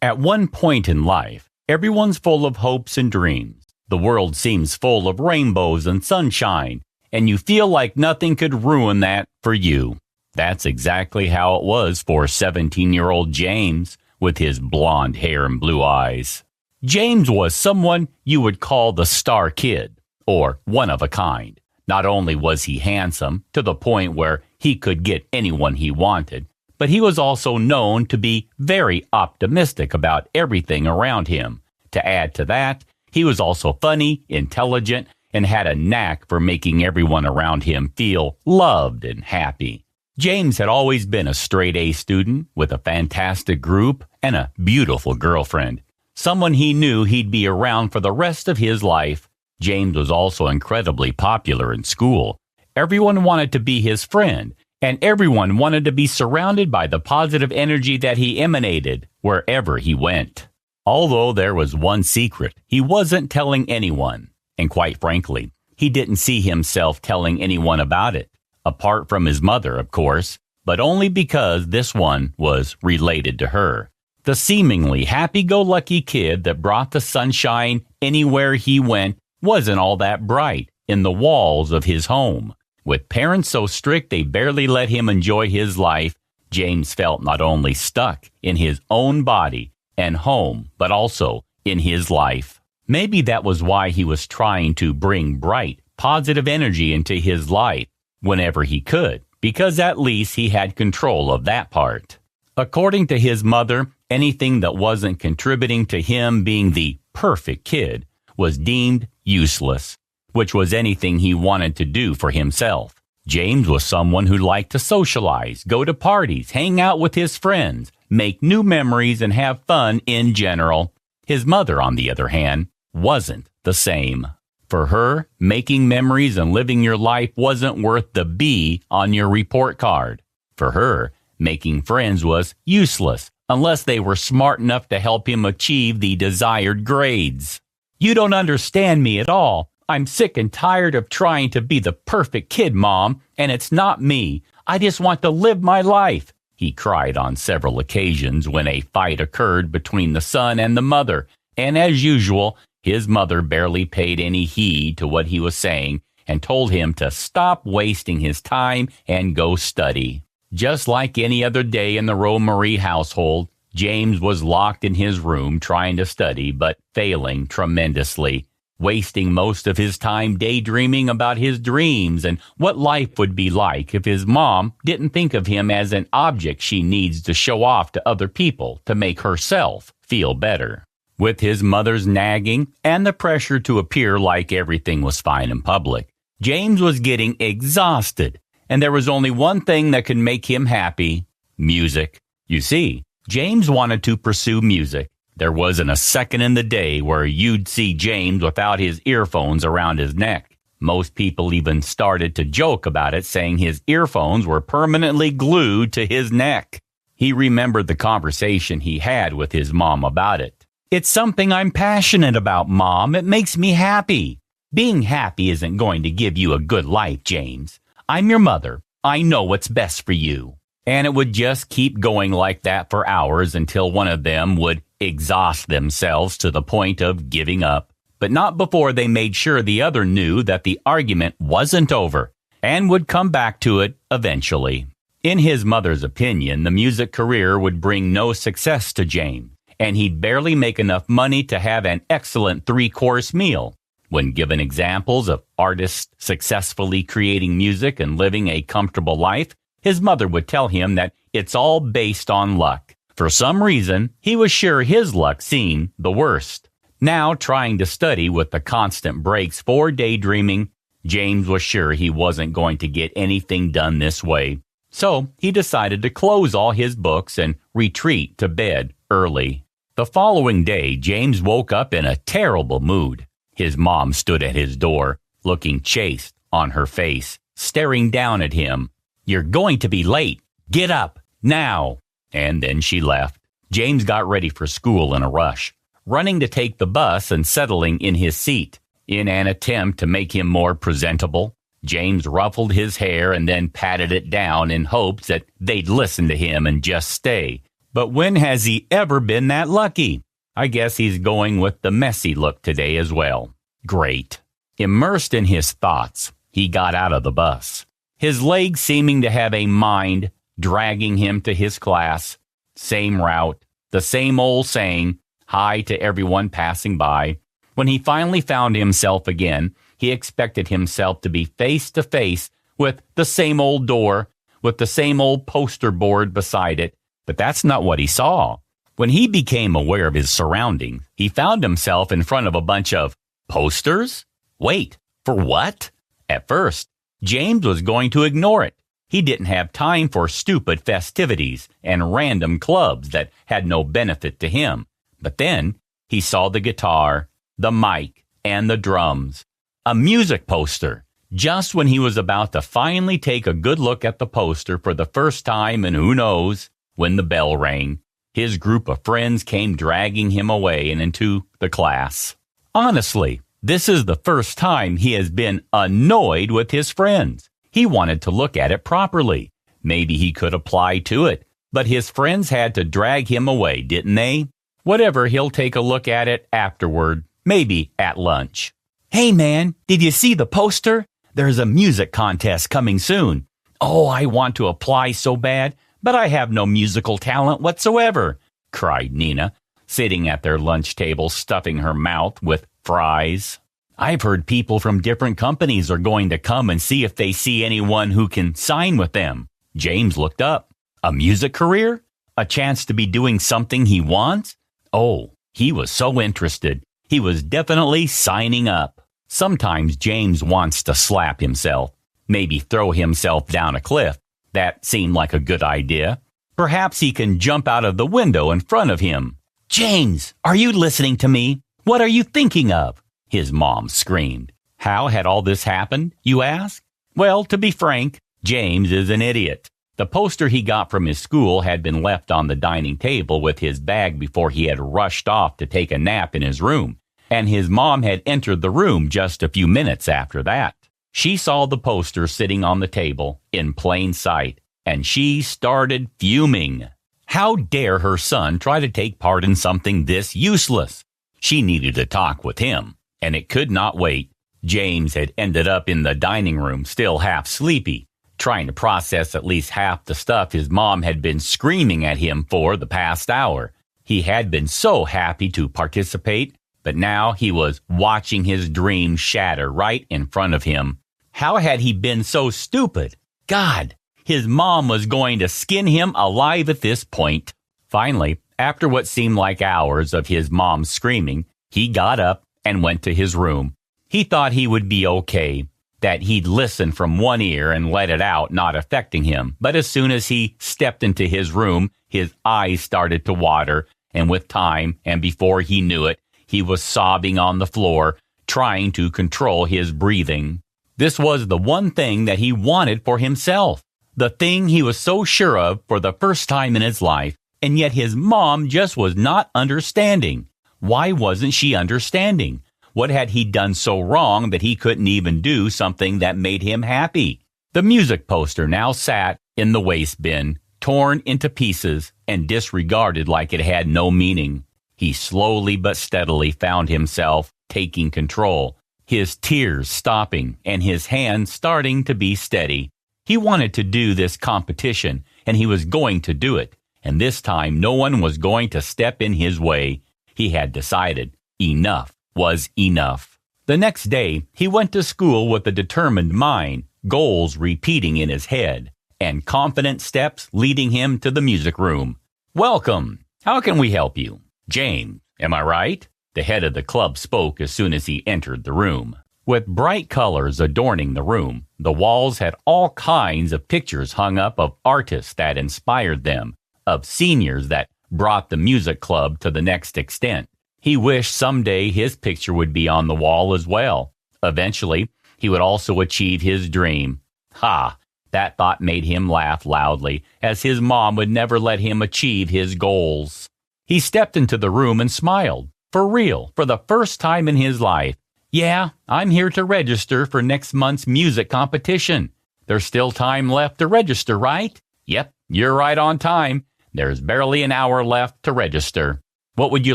At one point in life, everyone's full of hopes and dreams. The world seems full of rainbows and sunshine, and you feel like nothing could ruin that for you. That's exactly how it was for 17-year-old James, with his blonde hair and blue eyes. James was someone you would call the star kid, or one of a kind. Not only was he handsome, to the point where he could get anyone he wanted, but he was also known to be very optimistic about everything around him. To add to that, he was also funny, intelligent, and had a knack for making everyone around him feel loved and happy. James had always been a straight-A student with a fantastic group and a beautiful girlfriend, someone he knew he'd be around for the rest of his life. James was also incredibly popular in school. Everyone wanted to be his friend, and everyone wanted to be surrounded by the positive energy that he emanated wherever he went. Although there was one secret he wasn't telling anyone, and quite frankly, he didn't see himself telling anyone about it, apart from his mother, of course, but only because this one was related to her. The seemingly happy-go-lucky kid that brought the sunshine anywhere he went wasn't all that bright in the walls of his home. With parents so strict they barely let him enjoy his life, James felt not only stuck in his own body and home, but also in his life. Maybe that was why he was trying to bring bright, positive energy into his life whenever he could, because at least he had control of that part. According to his mother, anything that wasn't contributing to him being the perfect kid was deemed useless, which was anything he wanted to do for himself. James was someone who liked to socialize, go to parties, hang out with his friends, make new memories, and have fun in general. His mother, on the other hand, wasn't the same. For her, making memories and living your life wasn't worth the B on your report card. For her, making friends was useless unless they were smart enough to help him achieve the desired grades. "You don't understand me at all. I'm sick and tired of trying to be the perfect kid, Mom, and it's not me. I just want to live my life," he cried on several occasions when a fight occurred between the son and the mother, and as usual, his mother barely paid any heed to what he was saying and told him to stop wasting his time and go study. Just like any other day in the Rowe-Marie household, James was locked in his room trying to study, but failing tremendously, wasting most of his time daydreaming about his dreams and what life would be like if his mom didn't think of him as an object she needs to show off to other people to make herself feel better. With his mother's nagging and the pressure to appear like everything was fine in public, James was getting exhausted, and there was only one thing that could make him happy: music. You see, James wanted to pursue music. There wasn't a second in the day where you'd see James without his earphones around his neck. Most people even started to joke about it, saying his earphones were permanently glued to his neck. He remembered the conversation he had with his mom about it. "It's something I'm passionate about, Mom. It makes me happy." "Being happy isn't going to give you a good life, James. I'm your mother. I know what's best for you." And it would just keep going like that for hours until one of them would exhaust themselves to the point of giving up. But not before they made sure the other knew that the argument wasn't over and would come back to it eventually. In his mother's opinion, the music career would bring no success to James, and he'd barely make enough money to have an excellent 3-course meal. When given examples of artists successfully creating music and living a comfortable life, his mother would tell him that it's all based on luck. For some reason, he was sure his luck seemed the worst. Now, trying to study with the constant breaks for daydreaming, James was sure he wasn't going to get anything done this way. So, he decided to close all his books and retreat to bed early. The following day, James woke up in a terrible mood. His mom stood at his door, looking chaste on her face, staring down at him. "You're going to be late. Get up, now." And then she left. James got ready for school in a rush, running to take the bus and settling in his seat. In an attempt to make him more presentable, James ruffled his hair and then patted it down in hopes that they'd listen to him and just stay. But when has he ever been that lucky? I guess he's going with the messy look today as well. Great. Immersed in his thoughts, he got out of the bus, his legs seeming to have a mind dragging him to his class. Same route, the same old saying, hi to everyone passing by. When he finally found himself again, he expected himself to be face to face with the same old door, with the same old poster board beside it, but that's not what he saw. When he became aware of his surroundings, he found himself in front of a bunch of posters? Wait, for what? At first, James was going to ignore it. He didn't have time for stupid festivities and random clubs that had no benefit to him. But then he saw the guitar, the mic, and the drums. A music poster. Just when he was about to finally take a good look at the poster for the first time in who knows, when the bell rang, his group of friends came dragging him away and into the class. Honestly, this is the first time he has been annoyed with his friends. He wanted to look at it properly. Maybe he could apply to it, but his friends had to drag him away, didn't they? Whatever, he'll take a look at it afterward, maybe at lunch. Hey man, did you see the poster? There's a music contest coming soon. Oh, I want to apply so bad, but I have no musical talent whatsoever, cried Nina, sitting at their lunch table stuffing her mouth with fries. I've heard people from different companies are going to come and see if they see anyone who can sign with them. James looked up. A music career? A chance to be doing something he wants? Oh, he was so interested. He was definitely signing up. Sometimes James wants to slap himself, maybe throw himself down a cliff. That seemed like a good idea. Perhaps he can jump out of the window in front of him. James, are you listening to me? What are you thinking of? His mom screamed. How had all this happened, you ask? Well, to be frank, James is an idiot. The poster he got from his school had been left on the dining table with his bag before he had rushed off to take a nap in his room, and his mom had entered the room just a few minutes after that. She saw the poster sitting on the table in plain sight, and she started fuming. How dare her son try to take part in something this useless? She needed to talk with him, and it could not wait. James had ended up in the dining room, still half sleepy, trying to process at least half the stuff his mom had been screaming at him for the past hour. He had been so happy to participate, but now he was watching his dream shatter right in front of him. How had he been so stupid? God, his mom was going to skin him alive at this point. Finally, after what seemed like hours of his mom screaming, he got up and went to his room. He thought he would be okay, that he'd listen from one ear and let it out, not affecting him. But as soon as he stepped into his room, his eyes started to water, and with time, and before he knew it, he was sobbing on the floor, trying to control his breathing. This was the one thing that he wanted for himself, the thing he was so sure of for the first time in his life, and yet his mom just was not understanding. Why wasn't she understanding? What had he done so wrong that he couldn't even do something that made him happy? The music poster now sat in the waste bin, torn into pieces and disregarded like it had no meaning. He slowly but steadily found himself taking control, his tears stopping and his hand starting to be steady. He wanted to do this competition, and he was going to do it, and this time no one was going to step in his way. He had decided enough was enough. The next day, he went to school with a determined mind, goals repeating in his head, and confident steps leading him to the music room. Welcome. How can we help you? James, am I right? The head of the club spoke as soon as he entered the room. With bright colors adorning the room, the walls had all kinds of pictures hung up of artists that inspired them, of seniors that brought the music club to the next extent. He wished someday his picture would be on the wall as well. Eventually, he would also achieve his dream. Ha! That thought made him laugh loudly, as his mom would never let him achieve his goals. He stepped into the room and smiled. For real, for the first time in his life. Yeah, I'm here to register for next month's music competition. There's still time left to register, right? Yep, you're right on time. There's barely an hour left to register. What would you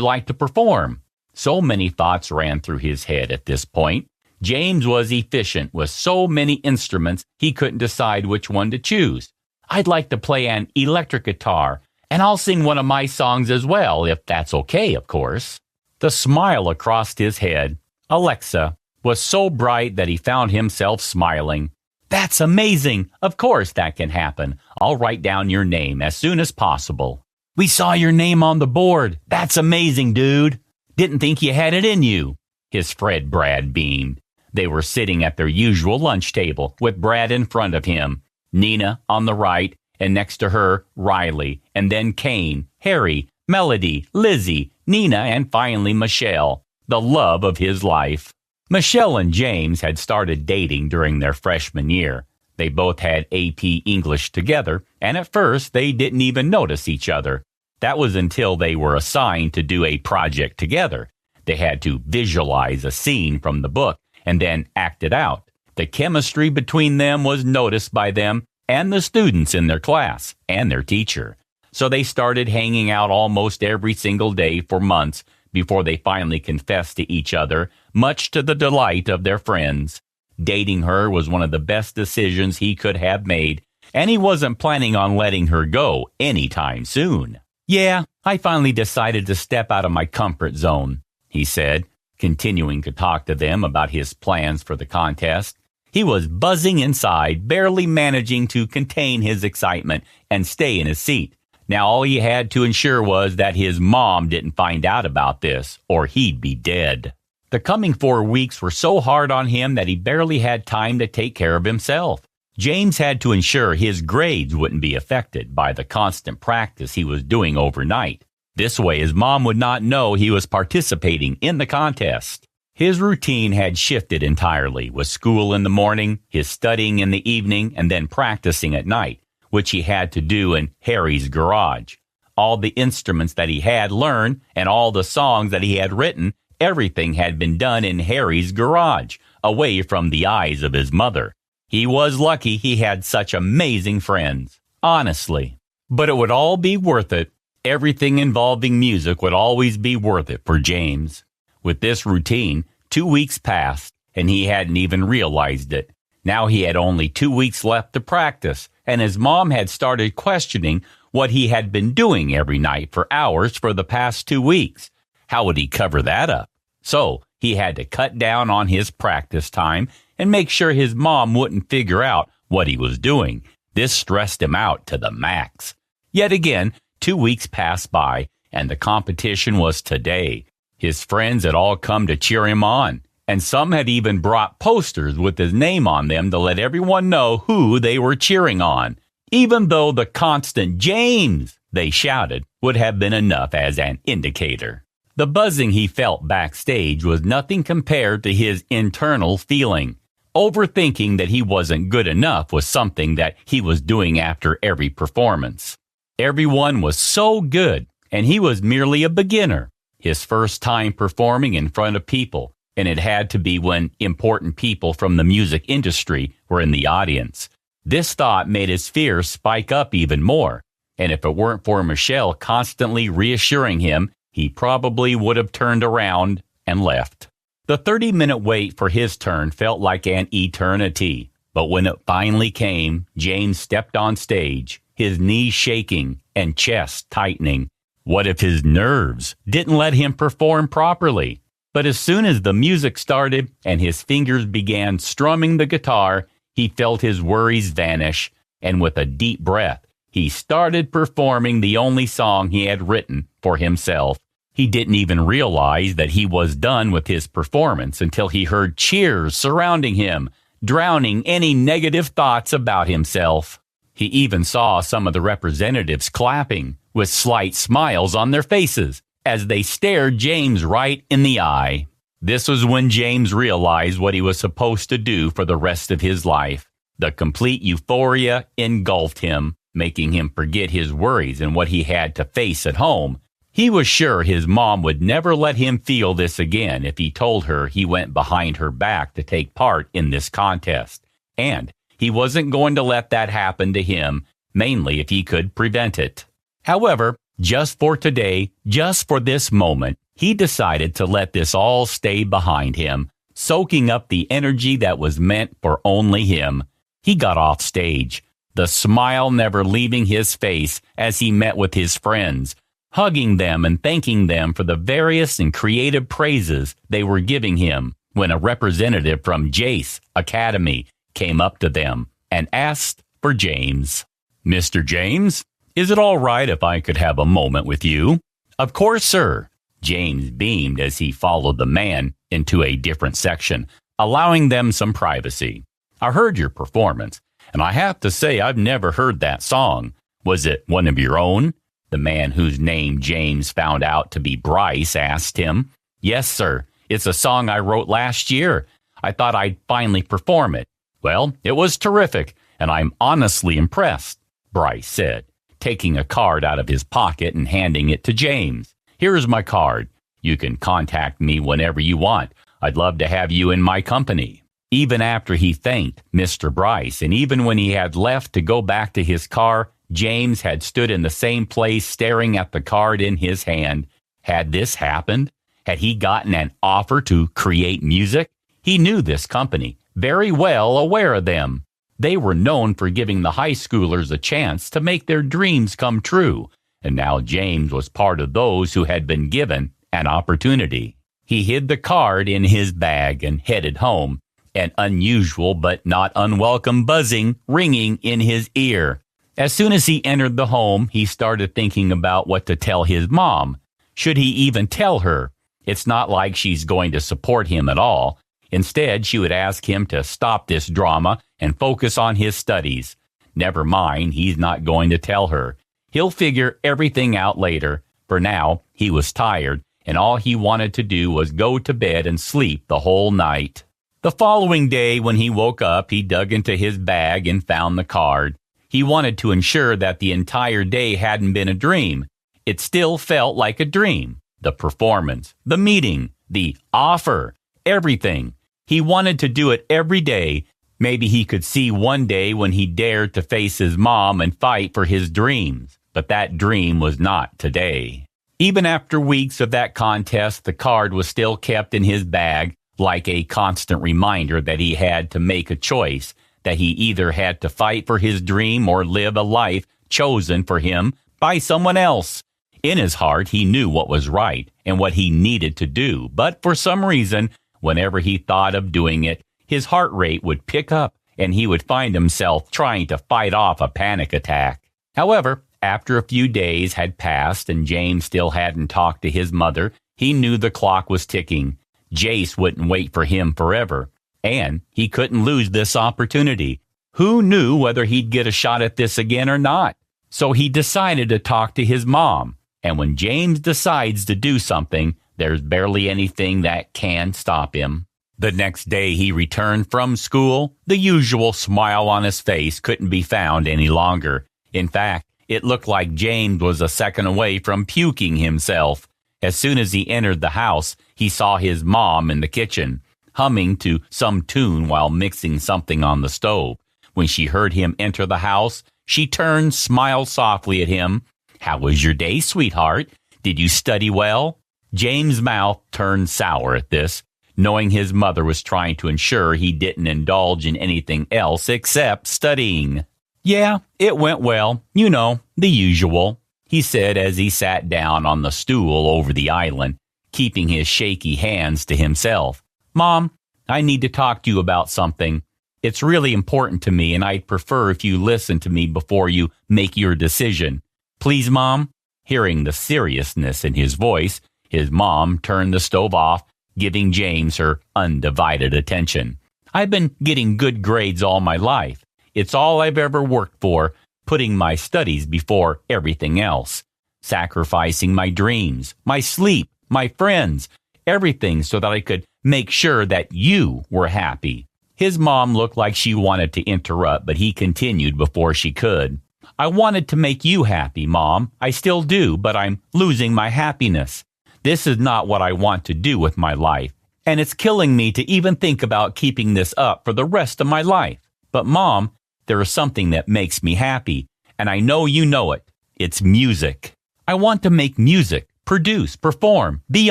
like to perform? So many thoughts ran through his head at this point. James was efficient with so many instruments he couldn't decide which one to choose. I'd like to play an electric guitar, and I'll sing one of my songs as well, if that's okay, of course. The smile across his head, Alexa, was so bright that he found himself smiling. That's amazing. Of course that can happen. I'll write down your name as soon as possible. We saw your name on the board. That's amazing, dude. Didn't think you had it in you. His friend Brad beamed. They were sitting at their usual lunch table with Brad in front of him, Nina on the right, and next to her, Riley, and then Kane, Harry, Melody, Lizzie, Nina, and finally Michelle, the love of his life. Michelle and James had started dating during their freshman year. They both had AP English together, and at first they didn't even notice each other. That was until they were assigned to do a project together. They had to visualize a scene from the book and then act it out. The chemistry between them was noticed by them and the students in their class and their teacher. So they started hanging out almost every single day for months before they finally confessed to each other, much to the delight of their friends. Dating her was one of the best decisions he could have made, and he wasn't planning on letting her go anytime soon. Yeah, I finally decided to step out of my comfort zone, he said, continuing to talk to them about his plans for the contest. He was buzzing inside, barely managing to contain his excitement and stay in his seat. Now all he had to ensure was that his mom didn't find out about this, or he'd be dead. The coming 4 weeks were so hard on him that he barely had time to take care of himself. James had to ensure his grades wouldn't be affected by the constant practice he was doing overnight. This way his mom would not know he was participating in the contest. His routine had shifted entirely, with school in the morning, his studying in the evening, and then practicing at night, which he had to do in Harry's garage. All the instruments that he had learned and all the songs that he had written, everything had been done in Harry's garage, away from the eyes of his mother. He was lucky he had such amazing friends, honestly. But it would all be worth it. Everything involving music would always be worth it for James. With this routine, 2 weeks passed, and he hadn't even realized it. Now he had only 2 weeks left to practice, and his mom had started questioning what he had been doing every night for hours for the past 2 weeks. How would he cover that up? So he had to cut down on his practice time and make sure his mom wouldn't figure out what he was doing. This stressed him out to the max. Yet again, 2 weeks passed by, and the competition was today. His friends had all come to cheer him on, and some had even brought posters with his name on them to let everyone know who they were cheering on. Even though the constant "James," they shouted, would have been enough as an indicator. The buzzing he felt backstage was nothing compared to his internal feeling. Overthinking that he wasn't good enough was something that he was doing after every performance. Everyone was so good, and he was merely a beginner. His first time performing in front of people, and it had to be when important people from the music industry were in the audience. This thought made his fears spike up even more, and if it weren't for Michelle constantly reassuring him, he probably would have turned around and left. The 30-minute wait for his turn felt like an eternity, but when it finally came, James stepped on stage, his knees shaking and chest tightening. What if his nerves didn't let him perform properly? But as soon as the music started and his fingers began strumming the guitar, he felt his worries vanish, and with a deep breath, he started performing the only song he had written for himself. He didn't even realize that he was done with his performance until he heard cheers surrounding him, drowning any negative thoughts about himself. He even saw some of the representatives clapping, with slight smiles on their faces, as they stared James right in the eye. This was when James realized what he was supposed to do for the rest of his life. The complete euphoria engulfed him, making him forget his worries and what he had to face at home. He was sure his mom would never let him feel this again if he told her he went behind her back to take part in this contest. And he wasn't going to let that happen to him, mainly if he could prevent it. However, just for today, just for this moment, he decided to let this all stay behind him, soaking up the energy that was meant for only him. He got off stage, the smile never leaving his face as he met with his friends, hugging them and thanking them for the various and creative praises they were giving him, when a representative from Jace Academy came up to them and asked for James. "Mr. James, is it all right if I could have a moment with you?" "Of course, sir." James beamed as he followed the man into a different section, allowing them some privacy. "I heard your performance, and I have to say I've never heard that song. Was it one of your own?" The man whose name James found out to be Bryce asked him. "Yes, sir. It's a song I wrote last year. I thought I'd finally perform it." "Well, it was terrific, and I'm honestly impressed," Bryce said, taking a card out of his pocket and handing it to James. "Here's my card. You can contact me whenever you want. I'd love to have you in my company." Even after he thanked Mr. Bryce, and even when he had left to go back to his car, James had stood in the same place staring at the card in his hand. Had this happened? Had he gotten an offer to create music? He knew this company, very well aware of them. They were known for giving the high schoolers a chance to make their dreams come true, and now James was part of those who had been given an opportunity. He hid the card in his bag and headed home, an unusual but not unwelcome buzzing ringing in his ear. As soon as he entered the home, he started thinking about what to tell his mom. Should he even tell her? It's not like she's going to support him at all. Instead, she would ask him to stop this drama and focus on his studies. Never mind, he's not going to tell her. He'll figure everything out later. For now, he was tired, and all he wanted to do was go to bed and sleep the whole night. The following day, when he woke up, he dug into his bag and found the card. He wanted to ensure that the entire day hadn't been a dream. It still felt like a dream. The performance, the meeting, the offer, everything. He wanted to do it every day. Maybe he could see one day when he dared to face his mom and fight for his dreams. But that dream was not today. Even after weeks of that contest, the card was still kept in his bag, like a constant reminder that he had to make a choice, that he either had to fight for his dream or live a life chosen for him by someone else. In his heart, he knew what was right and what he needed to do, but for some reason, whenever he thought of doing it, his heart rate would pick up and he would find himself trying to fight off a panic attack. However, after a few days had passed and James still hadn't talked to his mother, he knew the clock was ticking. Jace wouldn't wait for him forever, and he couldn't lose this opportunity. Who knew whether he'd get a shot at this again or not? So he decided to talk to his mom. And when James decides to do something, there's barely anything that can stop him. The next day he returned from school. The usual smile on his face couldn't be found any longer. In fact, it looked like James was a second away from puking himself. As soon as he entered the house, he saw his mom in the kitchen, humming to some tune while mixing something on the stove. When she heard him enter the house, she turned, smiled softly at him. "How was your day, sweetheart? Did you study well?" James' mouth turned sour at this, knowing his mother was trying to ensure he didn't indulge in anything else except studying. "Yeah, it went well. You know, the usual," he said as he sat down on the stool over the island, keeping his shaky hands to himself. "Mom, I need to talk to you about something. It's really important to me, and I'd prefer if you listen to me before you make your decision. Please, Mom?" Hearing the seriousness in his voice, his mom turned the stove off, giving James her undivided attention. "I've been getting good grades all my life. It's all I've ever worked for, putting my studies before everything else, sacrificing my dreams, my sleep, my friends, everything so that I could make sure that you were happy." His mom looked like she wanted to interrupt, but he continued before she could. "I wanted to make you happy, Mom. I still do, but I'm losing my happiness. This is not what I want to do with my life, and it's killing me to even think about keeping this up for the rest of my life. But, Mom, there is something that makes me happy, and I know you know it. It's music. I want to make music, produce, perform, be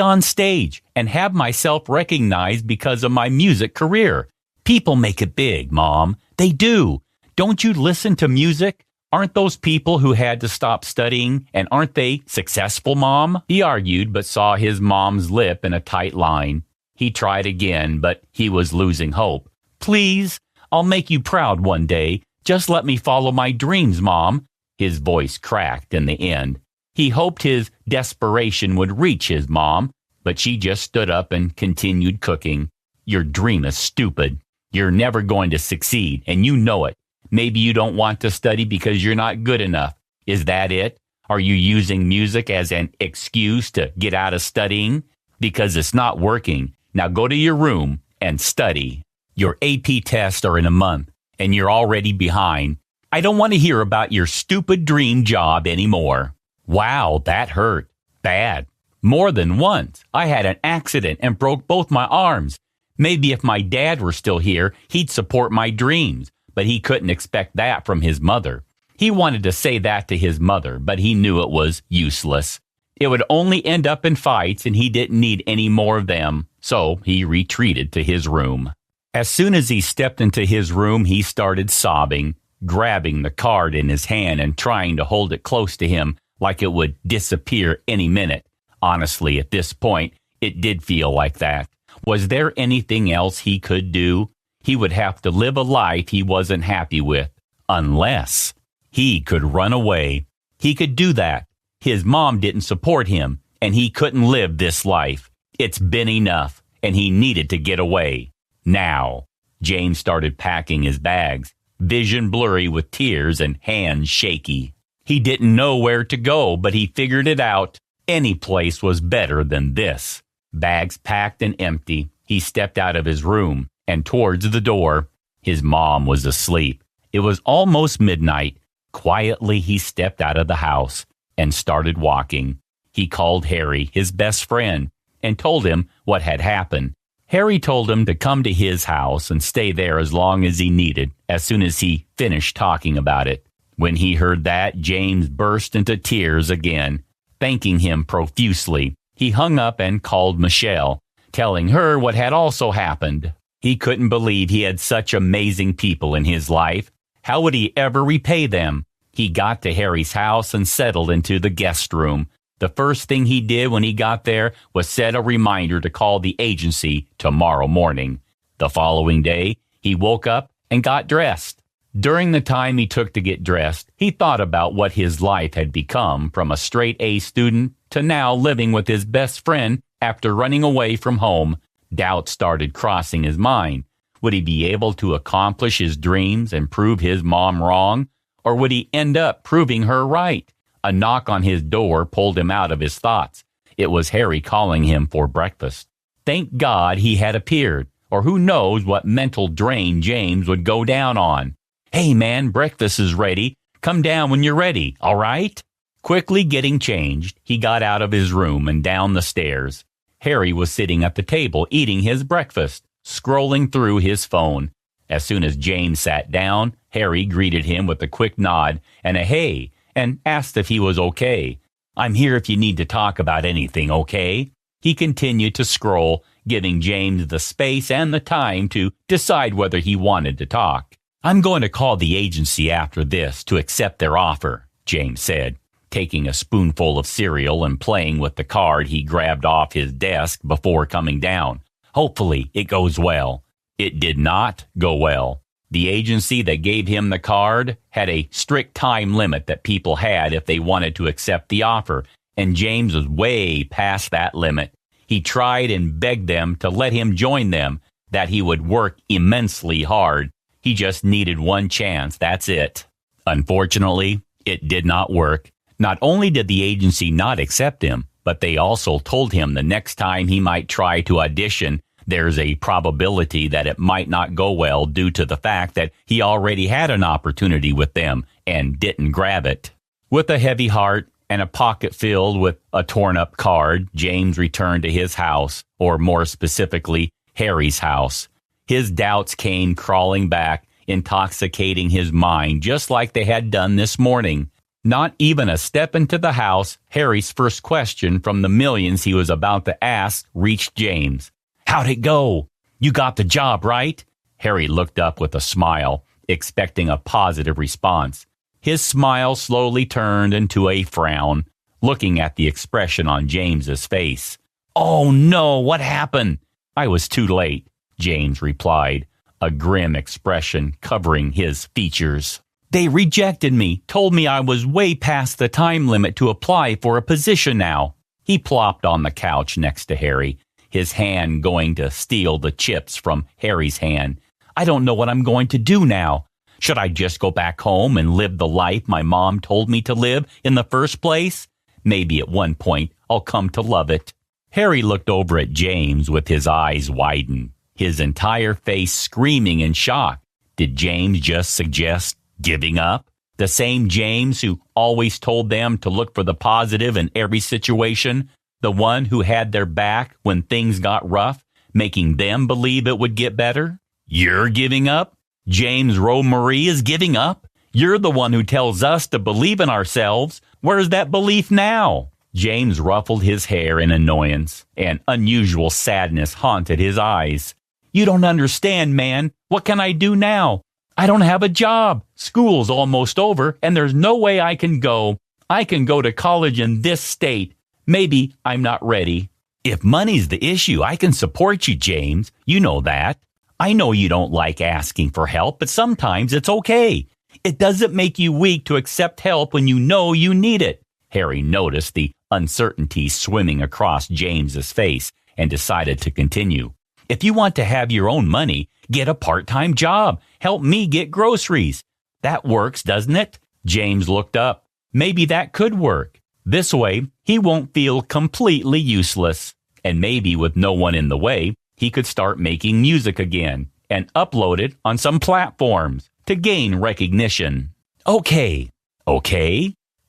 on stage, and have myself recognized because of my music career. People make it big, Mom. They do. Don't you listen to music? Aren't those people who had to stop studying, and aren't they successful, Mom? He argued, but saw his mom's lip in a tight line. He tried again, but he was losing hope. Please, I'll make you proud one day. Just let me follow my dreams, Mom. His voice cracked in the end. He hoped his desperation would reach his mom, but she just stood up and continued cooking. Your dream is stupid. You're never going to succeed, and you know it. Maybe you don't want to study because you're not good enough. Is that it? Are you using music as an excuse to get out of studying? Because it's not working. Now go to your room and study. Your AP tests are in a month, and you're already behind. I don't want to hear about your stupid dream job anymore. Wow, that hurt. Bad. More than once. I had an accident and broke both my arms. Maybe if my dad were still here, he'd support my dreams, but he couldn't expect that from his mother. He wanted to say that to his mother, but he knew it was useless. It would only end up in fights, and he didn't need any more of them, so he retreated to his room. As soon as he stepped into his room, he started sobbing, grabbing the card in his hand and trying to hold it close to him like it would disappear any minute. Honestly, at this point, it did feel like that. Was there anything else he could do? He would have to live a life he wasn't happy with, unless he could run away. He could do that. His mom didn't support him, and he couldn't live this life. It's been enough, and he needed to get away. Now, James started packing his bags, vision blurry with tears and hands shaky. He didn't know where to go, but he figured it out. Any place was better than this. Bags packed and empty, he stepped out of his room and towards the door. His mom was asleep. It was almost midnight. Quietly, he stepped out of the house and started walking. He called Harry, his best friend, and told him what had happened. Harry told him to come to his house and stay there as long as he needed, as soon as he finished talking about it. When he heard that, James burst into tears again, thanking him profusely. He hung up and called Michelle, telling her what had also happened. He couldn't believe he had such amazing people in his life. How would he ever repay them? He got to Harry's house and settled into the guest room. The first thing he did when he got there was set a reminder to call the agency tomorrow morning. The following day, he woke up and got dressed. During the time he took to get dressed, he thought about what his life had become, from a straight A student to now living with his best friend after running away from home. Doubt started crossing his mind. Would he be able to accomplish his dreams and prove his mom wrong? Or would he end up proving her right? A knock on his door pulled him out of his thoughts. It was Harry calling him for breakfast. Thank God he had appeared, or who knows what mental drain James would go down on. Hey man, breakfast is ready. Come down when you're ready, all right? Quickly getting changed, he got out of his room and down the stairs. Harry was sitting at the table eating his breakfast, scrolling through his phone. As soon as James sat down, Harry greeted him with a quick nod and a hey, and asked if he was okay. I'm here if you need to talk about anything, okay? He continued to scroll, giving James the space and the time to decide whether he wanted to talk. I'm going to call the agency after this to accept their offer, James said, taking a spoonful of cereal and playing with the card he grabbed off his desk before coming down. Hopefully it goes well. It did not go well. The agency that gave him the card had a strict time limit that people had if they wanted to accept the offer, and James was way past that limit. He tried and begged them to let him join them, that he would work immensely hard. He just needed one chance, that's it. Unfortunately, it did not work. Not only did the agency not accept him, but they also told him the next time he might try to audition, there's a probability that it might not go well due to the fact that he already had an opportunity with them and didn't grab it. With a heavy heart and a pocket filled with a torn-up card, James returned to his house, or more specifically, Harry's house. His doubts came crawling back, intoxicating his mind just like they had done this morning. Not even a step into the house, Harry's first question from the millions he was about to ask reached James. "How'd it go? You got the job, right?" Harry looked up with a smile, expecting a positive response. His smile slowly turned into a frown, looking at the expression on James's face. "Oh no, what happened?" "I was too late," James replied, a grim expression covering his features. "They rejected me, told me I was way past the time limit to apply for a position now." He plopped on the couch next to Harry, his hand going to steal the chips from Harry's hand. "I don't know what I'm going to do now. Should I just go back home and live the life my mom told me to live in the first place? Maybe at one point I'll come to love it." Harry looked over at James with his eyes widened, his entire face screaming in shock. Did James just suggest giving up? The same James who always told them to look for the positive in every situation? The one who had their back when things got rough, making them believe it would get better? "You're giving up? James Rowe Marie is giving up? You're the one who tells us to believe in ourselves. Where's that belief now?" James ruffled his hair in annoyance, and unusual sadness haunted his eyes. "You don't understand, man. What can I do now? I don't have a job. School's almost over, and there's no way I can go. I can go to college in this state. Maybe I'm not ready." "If money's the issue, I can support you, James. You know that. I know you don't like asking for help, but sometimes it's okay. It doesn't make you weak to accept help when you know you need it." Harry noticed the uncertainty swimming across James's face and decided to continue. "If you want to have your own money, get a part-time job. Help me get groceries. That works, doesn't it?" James looked up. Maybe that could work. This way, he won't feel completely useless. And maybe with no one in the way, he could start making music again and upload it on some platforms to gain recognition. Okay.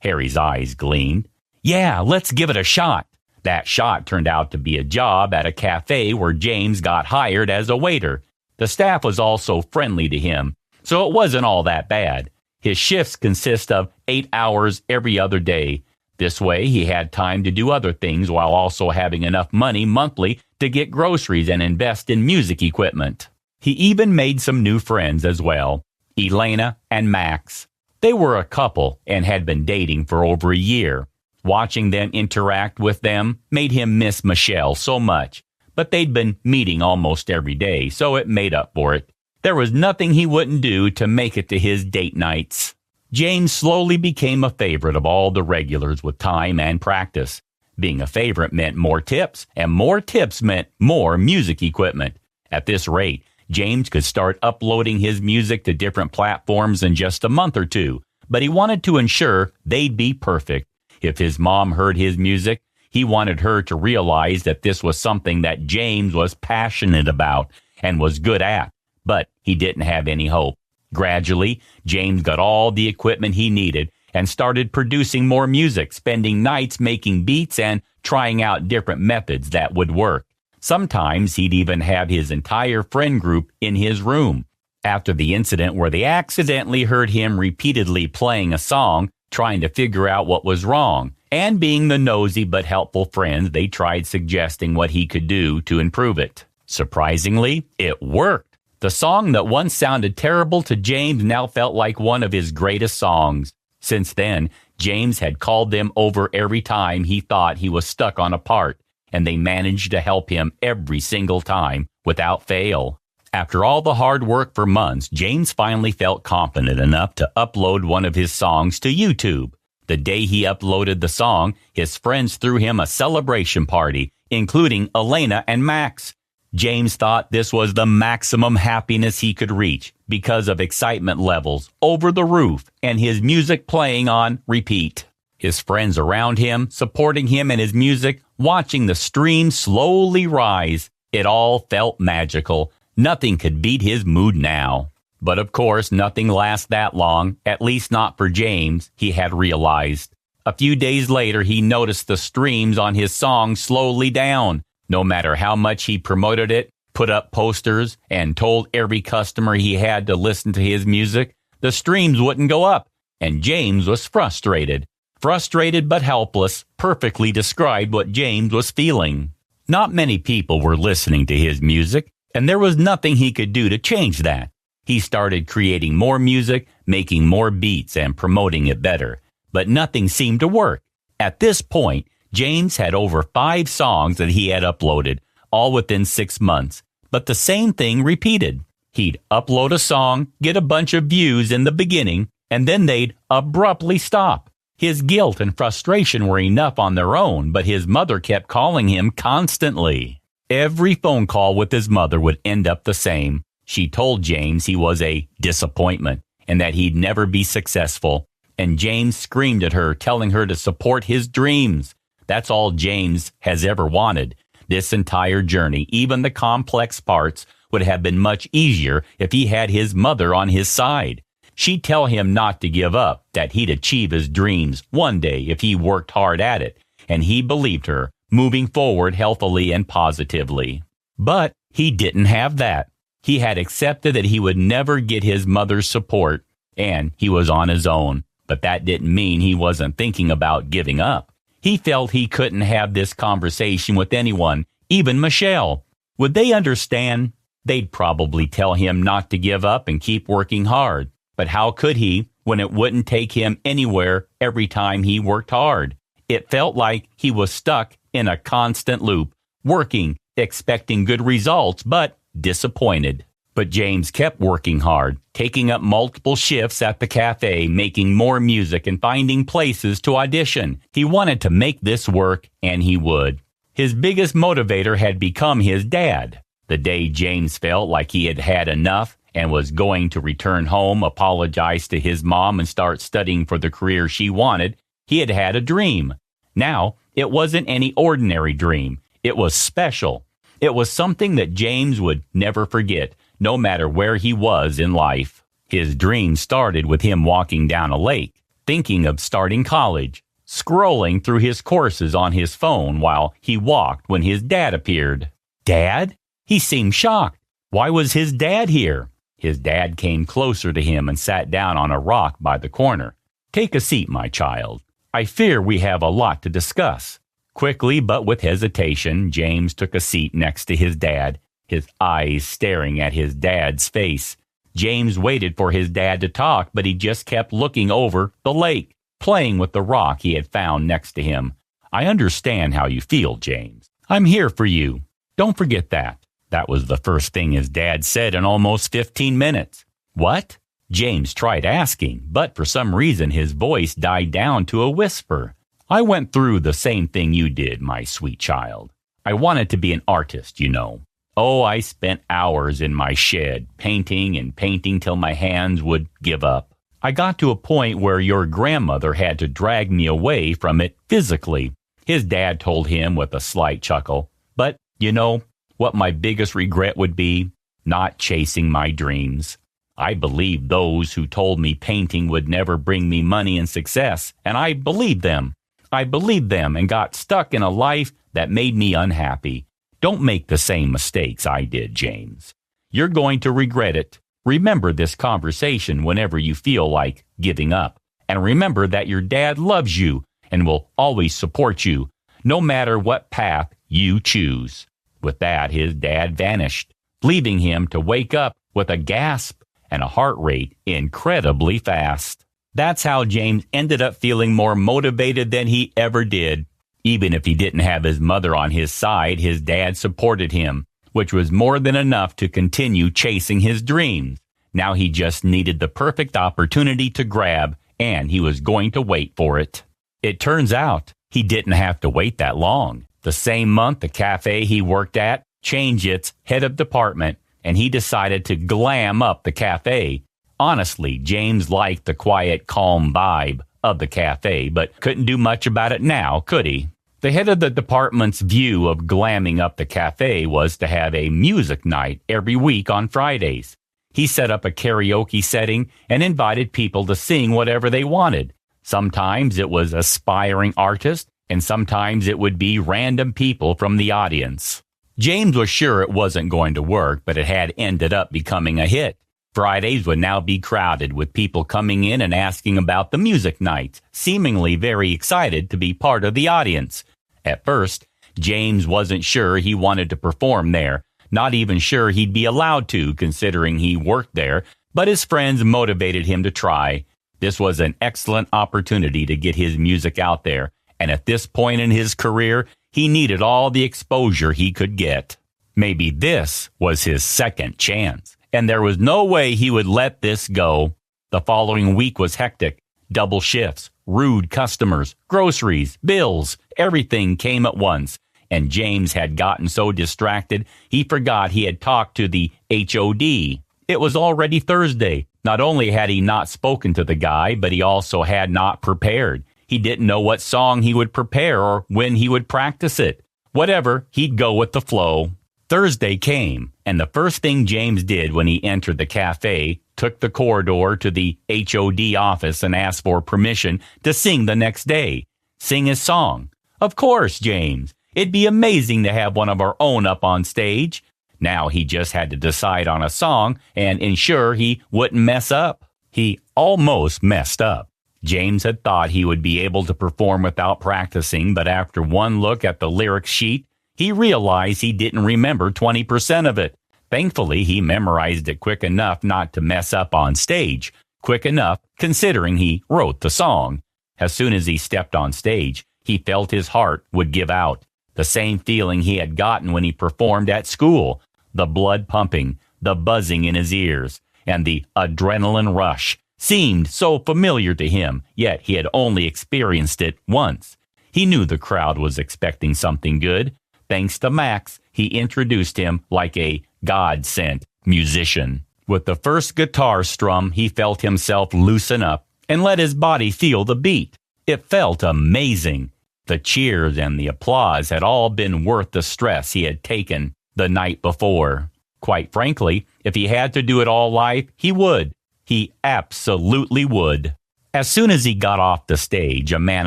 Harry's eyes gleamed. "Yeah, let's give it a shot." That shot turned out to be a job at a cafe where James got hired as a waiter. The staff was also friendly to him, so it wasn't all that bad. His shifts consist of 8 hours every other day. This way, he had time to do other things while also having enough money monthly to get groceries and invest in music equipment. He even made some new friends as well, Elena and Max. They were a couple and had been dating for over a year. Watching them interact with them made him miss Michelle so much, but they'd been meeting almost every day, so it made up for it. There was nothing he wouldn't do to make it to his date nights. James slowly became a favorite of all the regulars with time and practice. Being a favorite meant more tips, and more tips meant more music equipment. At this rate, James could start uploading his music to different platforms in just a month or two, but he wanted to ensure they'd be perfect. If his mom heard his music, he wanted her to realize that this was something that James was passionate about and was good at, but he didn't have any hope. Gradually, James got all the equipment he needed and started producing more music, spending nights making beats and trying out different methods that would work. Sometimes he'd even have his entire friend group in his room. After the incident where they accidentally heard him repeatedly playing a song, trying to figure out what was wrong, and being the nosy but helpful friends, they tried suggesting what he could do to improve it. Surprisingly, it worked. The song that once sounded terrible to James now felt like one of his greatest songs. Since then, James had called them over every time he thought he was stuck on a part, and they managed to help him every single time without fail. After all the hard work for months, James finally felt confident enough to upload one of his songs to YouTube. The day he uploaded the song, his friends threw him a celebration party, including Elena and Max. James thought this was the maximum happiness he could reach because of excitement levels over the roof and his music playing on repeat. His friends around him, supporting him and his music, watching the stream slowly rise. It all felt magical. Nothing could beat his mood now. But of course, nothing lasts that long, at least not for James, he had realized. A few days later, he noticed the streams on his song slowly down. No matter how much he promoted it, put up posters, and told every customer he had to listen to his music, the streams wouldn't go up. And James was frustrated. Frustrated but helpless perfectly described what James was feeling. Not many people were listening to his music, and there was nothing he could do to change that. He started creating more music, making more beats, and promoting it better. But nothing seemed to work. At this point, James had over 5 songs that he had uploaded, all within 6 months. But the same thing repeated. He'd upload a song, get a bunch of views in the beginning, and then they'd abruptly stop. His guilt and frustration were enough on their own, but his mother kept calling him constantly. Every phone call with his mother would end up the same. She told James he was a disappointment and that he'd never be successful. And James screamed at her, telling her to support his dreams. That's all James has ever wanted. This entire journey, even the complex parts, would have been much easier if he had his mother on his side. She'd tell him not to give up, that he'd achieve his dreams one day if he worked hard at it. And he believed her, moving forward healthily and positively. But he didn't have that. He had accepted that he would never get his mother's support, and he was on his own. But that didn't mean he wasn't thinking about giving up. He felt he couldn't have this conversation with anyone, even Michelle. Would they understand? They'd probably tell him not to give up and keep working hard. But how could he when it wouldn't take him anywhere every time he worked hard? It felt like he was stuck in a constant loop, working, expecting good results, but disappointed. But James kept working hard, taking up multiple shifts at the cafe, making more music and finding places to audition. He wanted to make this work, and he would. His biggest motivator had become his dad. The day James felt like he had had enough and was going to return home, apologize to his mom, and start studying for the career she wanted, he had had a dream. Now, it wasn't any ordinary dream. It was special. It was something that James would never forget, no matter where he was in life. His dream started with him walking down a lake, thinking of starting college, scrolling through his courses on his phone while he walked when his dad appeared. Dad? He seemed shocked. Why was his dad here? His dad came closer to him and sat down on a rock by the corner. Take a seat, my child. I fear we have a lot to discuss. Quickly, but with hesitation, James took a seat next to his dad, his eyes staring at his dad's face. James waited for his dad to talk, but he just kept looking over the lake, playing with the rock he had found next to him. I understand how you feel, James. I'm here for you. Don't forget that. That was the first thing his dad said in almost 15 minutes. What? James tried asking, but for some reason his voice died down to a whisper. I went through the same thing you did, my sweet child. I wanted to be an artist, you know. Oh, I spent hours in my shed, painting and painting till my hands would give up. I got to a point where your grandmother had to drag me away from it physically, his dad told him with a slight chuckle. But, you know, what my biggest regret would be? Not chasing my dreams. I believed those who told me painting would never bring me money and success, and I believed them. I believed them and got stuck in a life that made me unhappy. Don't make the same mistakes I did, James. You're going to regret it. Remember this conversation whenever you feel like giving up. And remember that your dad loves you and will always support you, no matter what path you choose. With that, his dad vanished, leaving him to wake up with a gasp and a heart rate incredibly fast. That's how James ended up feeling more motivated than he ever did. Even if he didn't have his mother on his side, his dad supported him, which was more than enough to continue chasing his dreams. Now he just needed the perfect opportunity to grab, and he was going to wait for it. It turns out he didn't have to wait that long. The same month, the cafe he worked at changed its head of department, and he decided to glam up the cafe. Honestly, James liked the quiet, calm vibe of the cafe, but couldn't do much about it now, could he? The head of the department's view of glamming up the cafe was to have a music night every week on Fridays. He set up a karaoke setting and invited people to sing whatever they wanted. Sometimes it was aspiring artists, and sometimes it would be random people from the audience. James was sure it wasn't going to work, but it had ended up becoming a hit. Fridays would now be crowded with people coming in and asking about the music nights, seemingly very excited to be part of the audience. At first, James wasn't sure he wanted to perform there, not even sure he'd be allowed to, considering he worked there, but his friends motivated him to try. This was an excellent opportunity to get his music out there, and at this point in his career, he needed all the exposure he could get. Maybe this was his second chance, and there was no way he would let this go. The following week was hectic. Double shifts, rude customers, groceries, bills, everything came at once, and James had gotten so distracted he forgot he had talked to the HOD. It was already Thursday. Not only had he not spoken to the guy, but he also had not prepared. He didn't know what song he would prepare or when he would practice it. Whatever, he'd go with the flow. Thursday came, and the first thing James did when he entered the cafe, took the corridor to the HOD office and asked for permission to sing the next day. Sing his song. Of course, James. It'd be amazing to have one of our own up on stage. Now he just had to decide on a song and ensure he wouldn't mess up. He almost messed up. James had thought he would be able to perform without practicing, but after one look at the lyric sheet, he realized he didn't remember 20% of it. Thankfully, he memorized it quick enough not to mess up on stage. Quick enough, considering he wrote the song. As soon as he stepped on stage, he felt his heart would give out. The same feeling he had gotten when he performed at school. The blood pumping, the buzzing in his ears, and the adrenaline rush seemed so familiar to him, yet he had only experienced it once. He knew the crowd was expecting something good. Thanks to Max, he introduced him like a God-sent musician. With the first guitar strum, he felt himself loosen up and let his body feel the beat. It felt amazing. The cheers and the applause had all been worth the stress he had taken the night before. Quite frankly, if he had to do it all live, he would. He absolutely would. As soon as he got off the stage, a man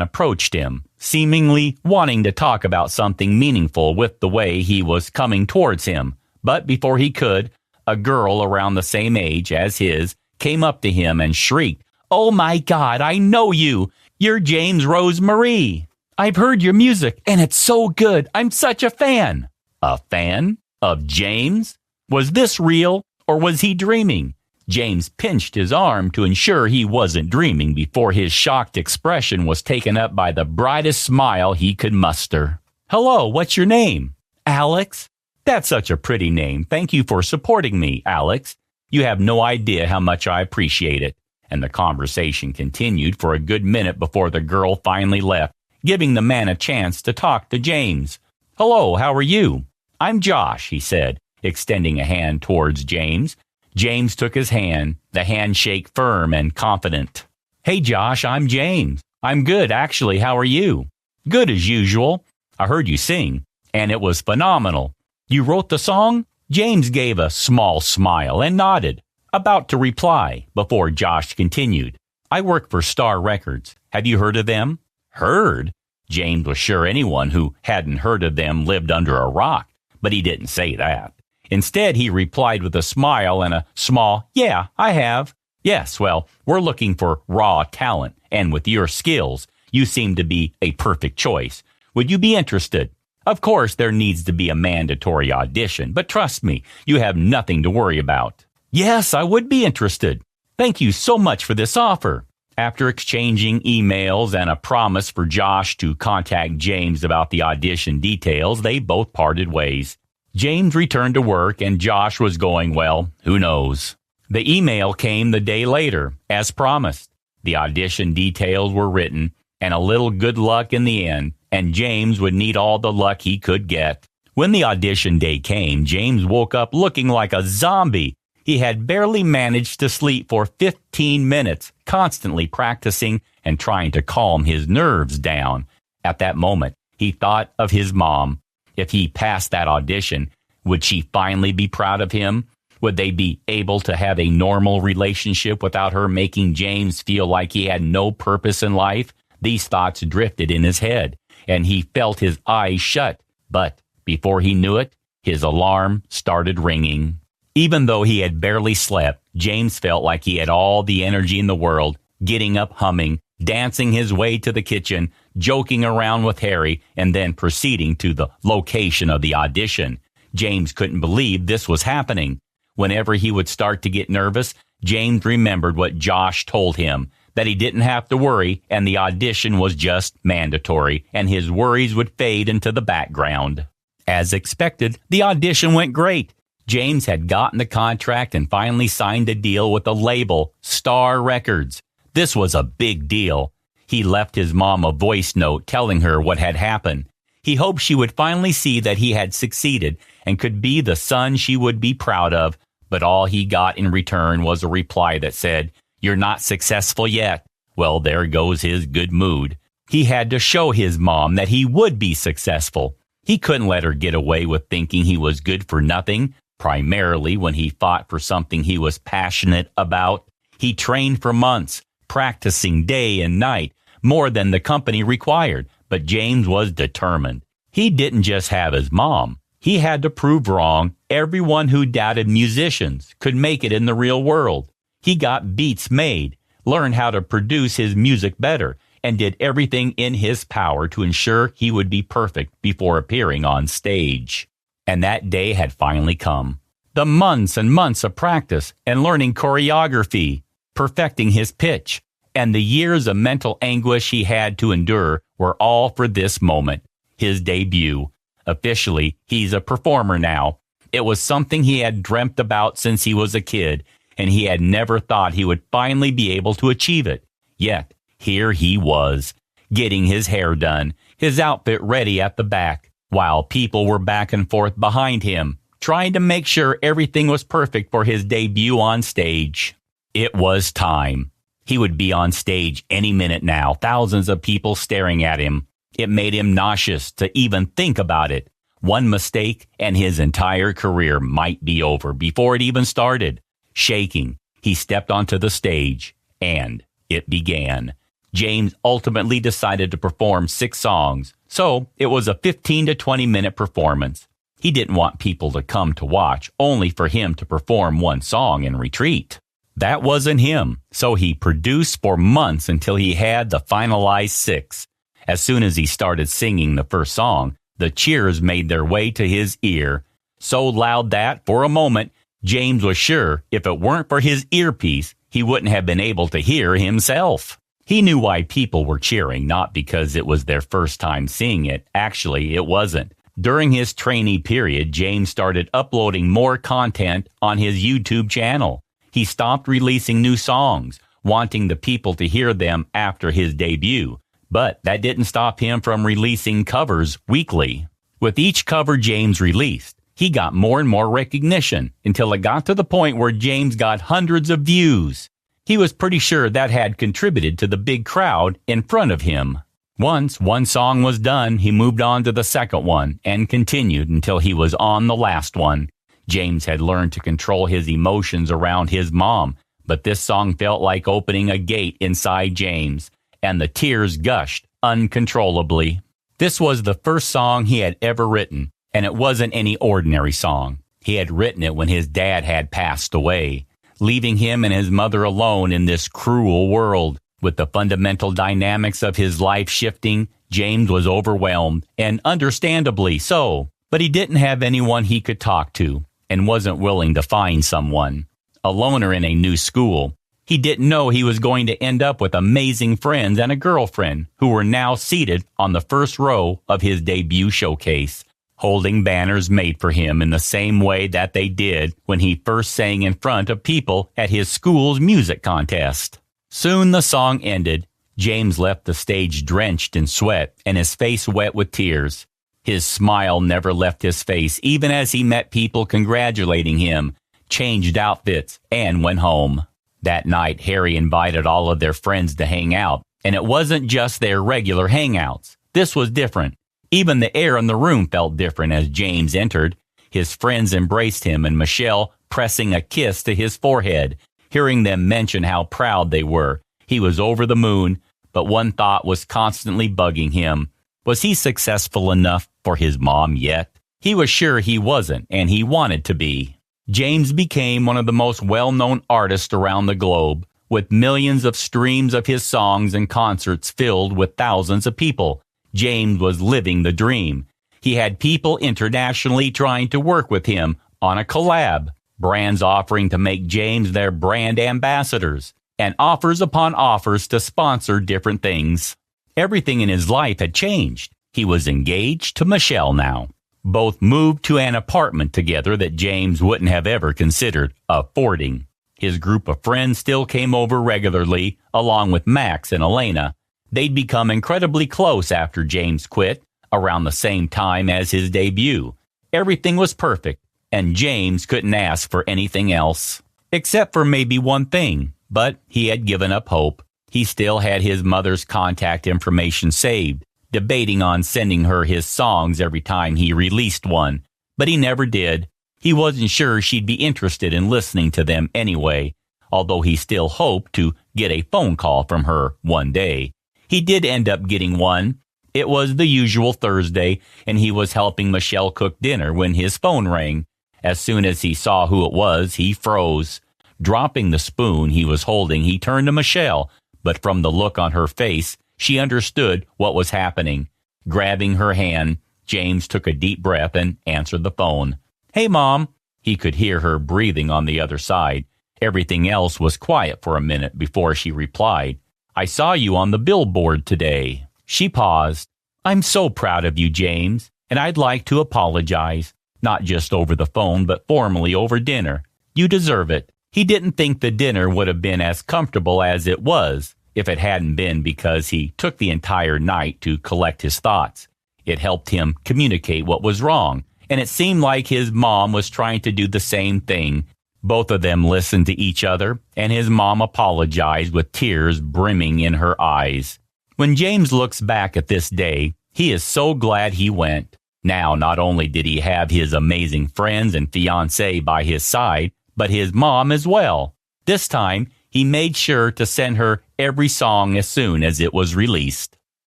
approached him, seemingly wanting to talk about something meaningful with the way he was coming towards him. But before he could, a girl around the same age as his came up to him and shrieked, "Oh my God, I know you! You're James Rose Marie! I've heard your music, and it's so good! I'm such a fan!" A fan? Of James? Was this real, or was he dreaming? James pinched his arm to ensure he wasn't dreaming before his shocked expression was taken up by the brightest smile he could muster. "Hello, what's your name?" "Alex." "That's such a pretty name. Thank you for supporting me, Alex. You have no idea how much I appreciate it." And the conversation continued for a good minute before the girl finally left, giving the man a chance to talk to James. "Hello, how are you?" "I'm Josh," he said, extending a hand towards James. James took his hand, the handshake firm and confident. "Hey, Josh, I'm James. I'm good, actually. How are you?" "Good as usual. I heard you sing, and it was phenomenal." "You wrote the song?" James gave a small smile and nodded, about to reply, before Josh continued. "I work for Star Records. Have you heard of them?" "Heard?" James was sure anyone who hadn't heard of them lived under a rock, but he didn't say that. Instead, he replied with a smile and a small, "Yeah, I have." "Yes, well, we're looking for raw talent, and with your skills, you seem to be a perfect choice. Would you be interested? Of course, there needs to be a mandatory audition, but trust me, you have nothing to worry about." "Yes, I would be interested. Thank you so much for this offer." After exchanging emails and a promise for Josh to contact James about the audition details, they both parted ways. James returned to work, and Josh was going, well, who knows. The email came the day later, as promised. The audition details were written, and a little good luck in the end, and James would need all the luck he could get. When the audition day came, James woke up looking like a zombie. He had barely managed to sleep for 15 minutes, constantly practicing and trying to calm his nerves down. At that moment, he thought of his mom. If he passed that audition, would she finally be proud of him? Would they be able to have a normal relationship without her making James feel like he had no purpose in life? These thoughts drifted in his head, and he felt his eyes shut. But before he knew it, his alarm started ringing. Even though he had barely slept, James felt like he had all the energy in the world, getting up humming, dancing his way to the kitchen, joking around with Harry, and then proceeding to the location of the audition. James couldn't believe this was happening. Whenever he would start to get nervous, James remembered what Josh told him, that he didn't have to worry and the audition was just mandatory, and his worries would fade into the background. As expected, the audition went great. James had gotten the contract and finally signed a deal with the label, Star Records. This was a big deal. He left his mom a voice note telling her what had happened. He hoped she would finally see that he had succeeded and could be the son she would be proud of, but all he got in return was a reply that said, "You're not successful yet." Well, there goes his good mood. He had to show his mom that he would be successful. He couldn't let her get away with thinking he was good for nothing, primarily when he fought for something he was passionate about. He trained for months, practicing day and night, more than the company required, but James was determined. He didn't just have his mom. He had to prove wrong everyone who doubted musicians could make it in the real world. He got beats made, learned how to produce his music better, and did everything in his power to ensure he would be perfect before appearing on stage. And that day had finally come. The months and months of practice and learning choreography, perfecting his pitch, and the years of mental anguish he had to endure were all for this moment, his debut. Officially, he's a performer now. It was something he had dreamt about since he was a kid, and he had never thought he would finally be able to achieve it. Yet, here he was, getting his hair done, his outfit ready at the back, while people were back and forth behind him, trying to make sure everything was perfect for his debut on stage. It was time. He would be on stage any minute now, thousands of people staring at him. It made him nauseous to even think about it. One mistake and his entire career might be over before it even started. Shaking, he stepped onto the stage, and it began. James ultimately decided to perform 6 songs, so it was a 15 to 20-minute performance. He didn't want people to come to watch, only for him to perform one song and retreat. That wasn't him, so he produced for months until he had the finalized 6. As soon as he started singing the first song, the cheers made their way to his ear, so loud that, for a moment, James was sure if it weren't for his earpiece, he wouldn't have been able to hear himself. He knew why people were cheering, not because it was their first time seeing it. Actually, it wasn't. During his trainee period, James started uploading more content on his YouTube channel. He stopped releasing new songs, wanting the people to hear them after his debut. But that didn't stop him from releasing covers weekly. With each cover James released, he got more and more recognition until it got to the point where James got hundreds of views. He was pretty sure that had contributed to the big crowd in front of him. Once one song was done, he moved on to the second one and continued until he was on the last one. James had learned to control his emotions around his mom, but this song felt like opening a gate inside James, and the tears gushed uncontrollably. This was the first song he had ever written, and it wasn't any ordinary song. He had written it when his dad had passed away, leaving him and his mother alone in this cruel world. With the fundamental dynamics of his life shifting, James was overwhelmed, and understandably so. But he didn't have anyone he could talk to, and wasn't willing to find someone. A loner in a new school, he didn't know he was going to end up with amazing friends and a girlfriend who were now seated on the first row of his debut showcase, holding banners made for him in the same way that they did when he first sang in front of people at his school's music contest. Soon the song ended. James left the stage drenched in sweat and his face wet with tears. His smile never left his face, even as he met people congratulating him, changed outfits, and went home. That night, Harry invited all of their friends to hang out, and it wasn't just their regular hangouts. This was different. Even the air in the room felt different as James entered. His friends embraced him, and Michelle pressing a kiss to his forehead. Hearing them mention how proud they were, he was over the moon, but one thought was constantly bugging him. Was he successful enough for his mom yet? He was sure he wasn't, and he wanted to be. James became one of the most well-known artists around the globe, with millions of streams of his songs and concerts filled with thousands of people. James was living the dream. He had people internationally trying to work with him on a collab, brands offering to make James their brand ambassadors, and offers upon offers to sponsor different things. Everything in his life had changed. He was engaged to Michelle now. Both moved to an apartment together that James wouldn't have ever considered affording. His group of friends still came over regularly, along with Max and Elena. They'd become incredibly close after James quit, around the same time as his debut. Everything was perfect, and James couldn't ask for anything else. Except for maybe one thing, but he had given up hope. He still had his mother's contact information saved, debating on sending her his songs every time he released one, but he never did. He wasn't sure she'd be interested in listening to them anyway, although he still hoped to get a phone call from her one day. He did end up getting one. It was the usual Thursday, and he was helping Michelle cook dinner when his phone rang. As soon as he saw who it was, he froze. Dropping the spoon he was holding, he turned to Michelle, but from the look on her face, she understood what was happening. Grabbing her hand, James took a deep breath and answered the phone. "Hey, Mom." He could hear her breathing on the other side. Everything else was quiet for a minute before she replied. "I saw you on the billboard today." She paused. "I'm so proud of you, James, and I'd like to apologize, not just over the phone, but formally over dinner. You deserve it." He didn't think the dinner would have been as comfortable as it was if it hadn't been because he took the entire night to collect his thoughts. It helped him communicate what was wrong, and it seemed like his mom was trying to do the same thing. Both of them listened to each other, and his mom apologized with tears brimming in her eyes. When James looks back at this day, he is so glad he went. Now, not only did he have his amazing friends and fiancée by his side, but his mom as well. This time, he made sure to send her every song as soon as it was released.